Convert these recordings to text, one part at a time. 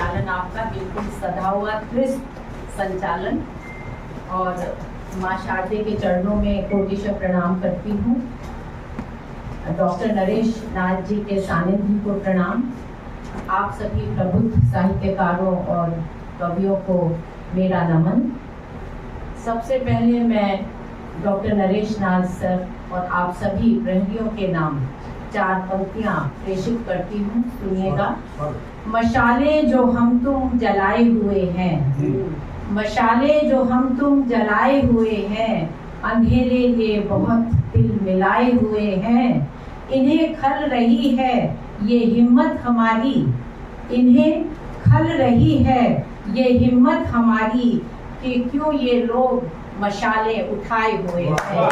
संचालन आपका बिल्कुल सधा हुआ त्रिस्त संचालन, और माँ शारदे के चरणों में कोटिशः प्रणाम करती हूँ। डॉक्टर नरेश नाथ जी के सानिध्य को प्रणाम। आप सभी प्रबुद्ध साहित्यकारों और कवियों को मेरा नमन। सबसे पहले मैं डॉक्टर नरेश नाथ सर और आप सभी प्रहरियों के नाम 4 पंक्तियाँ प्रेषित करती हूँ, सुनिएगा। मशाले जो हम तुम जलाए हुए हैं, मशाले जो हम तुम जलाए हुए हैं, अंधेरे ये बहुत दिल मिलाए हुए हैं। इन्हें खल रही है ये हिम्मत हमारी, इन्हें खल रही है ये हिम्मत हमारी, कि क्यों ये लोग मशाले उठाए हुए हैं।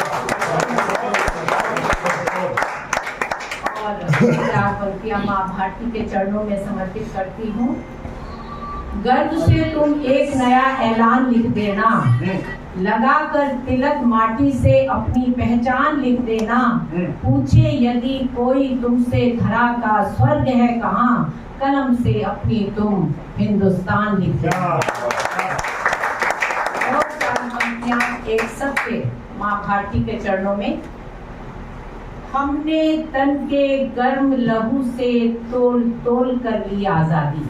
और 4 पंक्तियां माँ भारती के चरणों में समर्पित करती हूँ। गर्व से तुम एक नया ऐलान लिख देना, लगाकर तिलक माटी से अपनी पहचान लिख देना। पूछे यदि कोई तुमसे धरा का स्वर्ग है कहाँ, कलम से अपनी तुम हिंदुस्तान लिख देना। और 4 पंक्तियां एक सत्य माँ भारती के चरणों में। हमने तन के गर्म लहू से तोल तोल कर ली आजादी,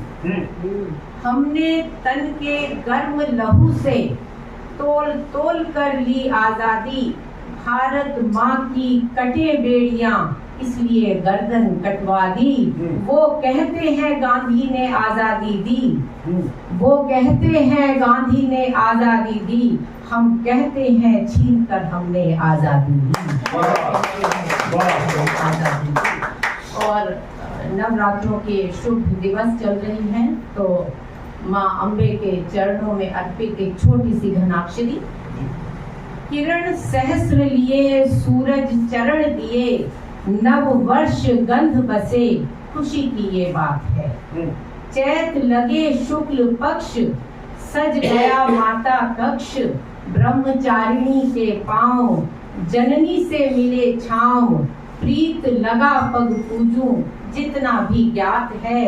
हमने तन के गर्म लहू से तोल तोल कर ली आजादी। भारत माँ की कटे बेड़ियां इसलिए गर्दन कटवा दी। वो कहते हैं गांधी ने आजादी दी, वो कहते हैं गांधी ने आजादी दी, हम कहते हैं छीन कर हमने आजादी दी। और नवरात्रों के शुभ दिवस चल रही हैं, तो माँ अम्बे के चरणों में अर्पित एक छोटी सी घनाक्षरी। किरण सहस्र लिए सूरज चरण दिए, नव वर्ष गंध बसे खुशी की ये बात है। चैत लगे शुक्ल पक्ष सज गया माता कक्ष, ब्रह्मचारिणी के पांव जननी से मिले छांव। प्रीत लगा पग पूजूं जितना भी ज्ञात है,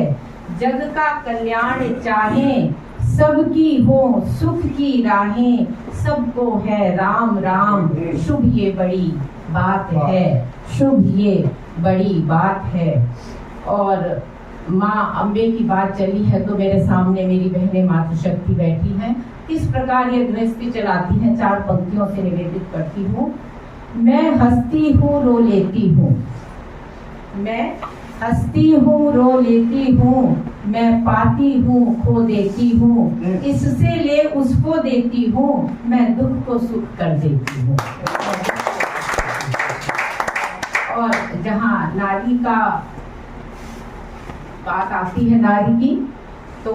जग का कल्याण चाहें सबकी हो सुख की राहें। सबको है राम राम, शुभ ये बड़ी बात है, शुभ ये बड़ी बात है। और माँ अम्बे की बात चली है तो मेरे सामने मेरी बहनें मातृशक्ति बैठी हैं। किस प्रकार ये गृहस्थी चलाती हैं, 4 पंक्तियों से निवेदित करती हूँ। मैं हंसती हूँ रो लेती हूँ, मैं हंसती हूँ रो लेती हूँ, मैं पाती हूँ खो देती हूँ, इससे ले उसको देती हूँ, मैं दुख को सुख कर देती हूँ। और जहाँ नारी का बात आती है, नारी की, तो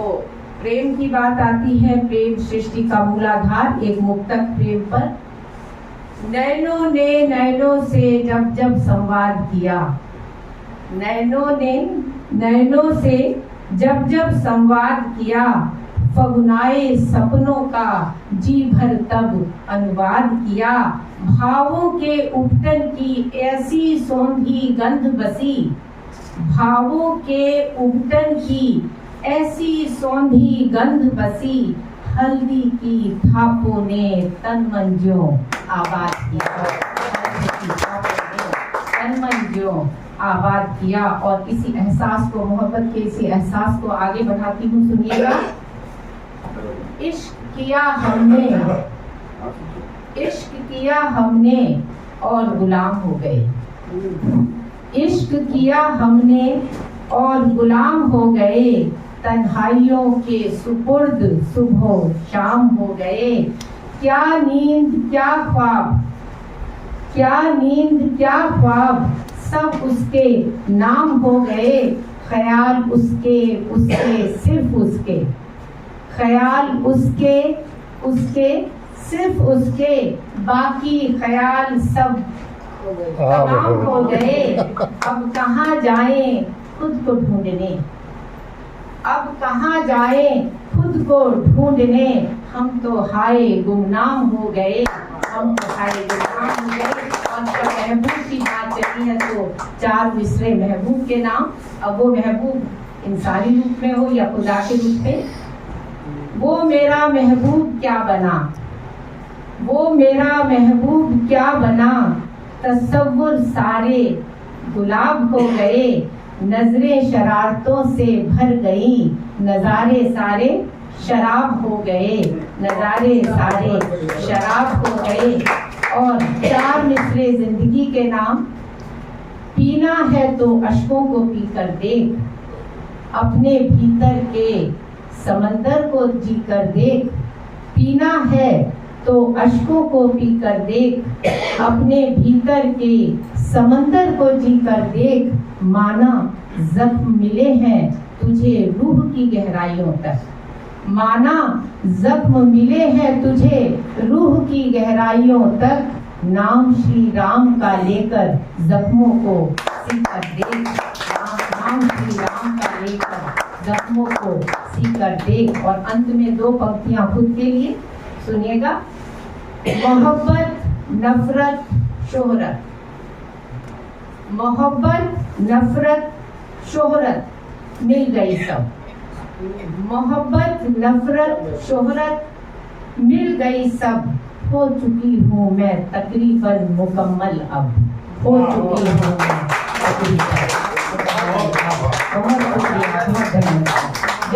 प्रेम की बात आती है। प्रेम सृष्टि का मूलाधार, एक मुक्तक प्रेम पर। नैनों ने नैनों से जब जब संवाद किया, नैनों ने नैनों से जब जब संवाद किया, फगुनाए सपनों का जी भर तब अनुवाद किया। भावों के उपटन की ऐसी सौंधी गंध बसी, भावों के उपटन की ऐसी सौंधी गंध बसी। हल्दी की थापों ने तन मन ज्यों आबाद किया, तन मन ज्यों आबाद किया। और इसी एहसास को, मोहब्बत के इसी एहसास को आगे बढ़ाती हूँ, सुनिएगा। इश्क किया हमने, इश्क किया हमने और गुलाम हो गए, इश्क किया हमने और गुलाम हो गए। तन्हाइयों के सुपुर्द सुबह शाम हो गए। क्या नींद क्या ख्वाब, क्या नींद क्या ख्वाब, सब उसके नाम हो गए। ख्याल उसके उसके सिर्फ उसके, ख्याल उसके उसके सिर्फ उसके, बाकी ख्याल सब तमाम हो गए। अब कहाँ जाएं खुद को ढूंढने, अब कहाँ जाएं खुद को ढूंढने। हम तो हाय गुमनाम हो गए, हम तो हाय गुमनाम हो गए। और जब महबूब की बात चली है तो 4 मिसरे महबूब के नाम। अब वो महबूब इंसानी रूप में हो या खुदा के रूप में। वो मेरा महबूब क्या बना, वो मेरा महबूब क्या बना, तसव्वुर सारे गुलाब हो गए, नजरें शरारतों से भर गई, नजारे सारे शराब हो गए, नजारे सारे शराब हो गए। और 4 मिसरे जिंदगी के नाम। पीना है तो अश्कों को पी कर देख, अपने भीतर के समंदर को जी कर देख। पीना है तो अश्कों को पी कर देख, अपने भीतर के समंदर को जी कर देख। माना जख्म मिले हैं तुझे रूह की गहराइयों तक, माना जख्म मिले हैं तुझे रूह की गहराइयों तक। नाम श्री राम का लेकर जख्मों को सी कर देख, नाम श्री राम का लेकर जख्मों को सी कर देख। और अंत में 2 पंक्तियां खुद के लिए सुनिएगा। मोहब्बत नफरत शोहरत, मोहब्बत नफरत शोहरत मिल गई सब, मोहब्बत नफरत शोहरत मिल गई सब। हो चुकी हूँ मैं तकरीबन मुकम्मल अब, हो चुकी हूँ मैं तकरीबन मुकम्मल अब। बहुत शुक्रिया, बहुत धन्यवाद।